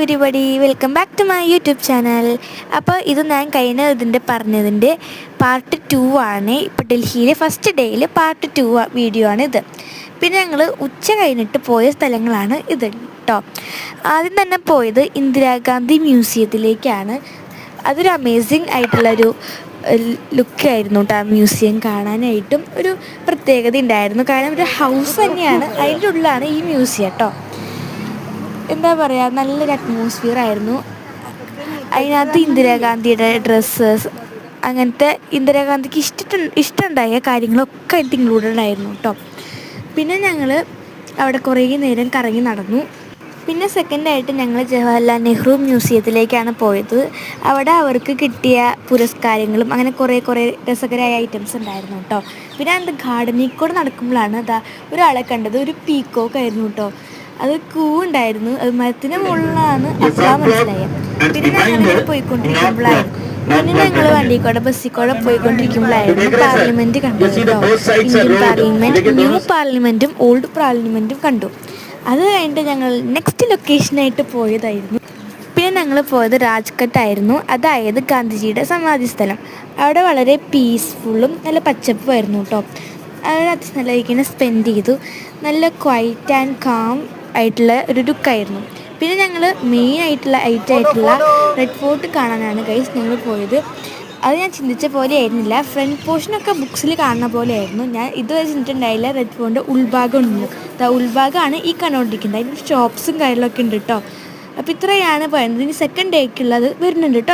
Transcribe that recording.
Everybody, welcome back to my YouTube channel. അപ്പോൾ ഇത് ഞാൻ കഴിഞ്ഞ പറഞ്ഞതിൻ്റെ പാർട്ട് 2 ആണ്. ഇപ്പോൾ ഡൽഹിയിലെ ഫസ്റ്റ് ഡേയിൽ പാർട്ട് 2 വീഡിയോ ആണ് ഇത്. പിന്നെ ഞങ്ങൾ ഉച്ച കഴിഞ്ഞിട്ട് പോയ സ്ഥലങ്ങളാണ് ഇത് കേട്ടോ. ആദ്യം തന്നെ പോയത് ഇന്ദിരാഗാന്ധി മ്യൂസിയത്തിലേക്കാണ്. അതൊരു അമേസിങ് ആയിട്ടുള്ളൊരു ലുക്കായിരുന്നു കേട്ടോ. ആ മ്യൂസിയം കാണാനായിട്ടും ഒരു പ്രത്യേകത ഉണ്ടായിരുന്നു. കാരണം ഒരു ഹൗസ് തന്നെയാണ്, അതിൻ്റെ ഉള്ളിലാണ് ഈ മ്യൂസിയം കേട്ടോ. എന്താ പറയുക, നല്ലൊരു അറ്റ്മോസ്ഫിയർ ആയിരുന്നു. അതിനകത്ത് ഇന്ദിരാഗാന്ധിയുടെ ഡ്രസ്സസ്, അങ്ങനത്തെ ഇന്ദിരാഗാന്ധിക്ക് ഇഷ്ടമുണ്ടായ കാര്യങ്ങളൊക്കെ അതിൻ്റെ ഇൻക്ലൂഡഡ് ആയിരുന്നു കേട്ടോ. പിന്നെ ഞങ്ങൾ അവിടെ കുറേ നേരം കറങ്ങി നടന്നു. പിന്നെ സെക്കൻഡായിട്ട് ഞങ്ങൾ ജവഹർലാൽ നെഹ്റു മ്യൂസിയത്തിലേക്കാണ് പോയത്. അവിടെ അവർക്ക് കിട്ടിയ പുരസ്കാരങ്ങളും അങ്ങനെ കുറേ രസകരമായ ഐറ്റംസ് ഉണ്ടായിരുന്നു കേട്ടോ. പിന്നെ അത് ഗാർഡനിൽ കൂടെ നടക്കുമ്പോഴാണ് ഒരാളെ കണ്ടത്. ഒരു പീക്കോക്ക് ആയിരുന്നു കേട്ടോ. അത് കൂവുണ്ടായിരുന്നു. അത് മരത്തിന് മുകളിലാണ് അപ്പോഴാണ് മനസ്സിലായത്. പിന്നെ ഞങ്ങളിങ്ങനെ പോയിക്കൊണ്ടിരിക്കുമ്പോഴായിരുന്നു ബസ്സിൽ കൂടെ പോയിക്കൊണ്ടിരിക്കുമ്പോഴായിരുന്നു പാർലമെൻറ്റ് കണ്ടത് കേട്ടോ. ഇന്ത്യൻ പാർലമെൻറ്റ്, ന്യൂ പാർലമെൻറ്റും ഓൾഡ് പാർലമെൻറ്റും കണ്ടു. അത് കഴിഞ്ഞിട്ട് ഞങ്ങൾ നെക്സ്റ്റ് ലൊക്കേഷനായിട്ട് പോയതായിരുന്നു. പിന്നെ ഞങ്ങൾ പോയത് രാജ്ഘട്ടായിരുന്നു, അതായത് ഗാന്ധിജിയുടെ സമാധി സ്ഥലം. അവിടെ വളരെ പീസ്ഫുള്ളും നല്ല പച്ചപ്പുമായിരുന്നു കേട്ടോ. അവിടെ അത്യാവശ്യം സ്പെൻഡ് ചെയ്തു. നല്ല ക്വൈറ്റ് ആൻഡ് കാം ആയിട്ടുള്ള ഒരു ലുക്കായിരുന്നു. പിന്നെ ഞങ്ങൾ മെയിൻ ആയിട്ടുള്ള റെഡ് ഫോർട്ട് കാണാനാണ് ഗൈസ് ഞങ്ങൾ പോയത്. അത് ഞാൻ ചിന്തിച്ച പോലെ ആയിരുന്നില്ല. ഫ്രണ്ട് പോർഷനൊക്കെ ബുക്സിൽ കാണുന്ന പോലെ ആയിരുന്നു. ഞാൻ ഇതുവരെ ചിന്തിച്ചിട്ടുണ്ടായില്ല റെഡ് ഫോർട്ടിൻ്റെ ഉൾഭാഗം ഉണ്ടെന്ന്. ഉൾഭാഗമാണ് ഈ കണ്ടുകൊണ്ടിരിക്കുന്നത്. അതിൻ്റെ ഷോപ്സും കാര്യങ്ങളൊക്കെ ഉണ്ട് കേട്ടോ. അപ്പോൾ ഇത്രയാണ് പറയുന്നത്. ഇനി സെക്കൻഡ് ഡേക്കുള്ളത് വരുന്നുണ്ട് കേട്ടോ.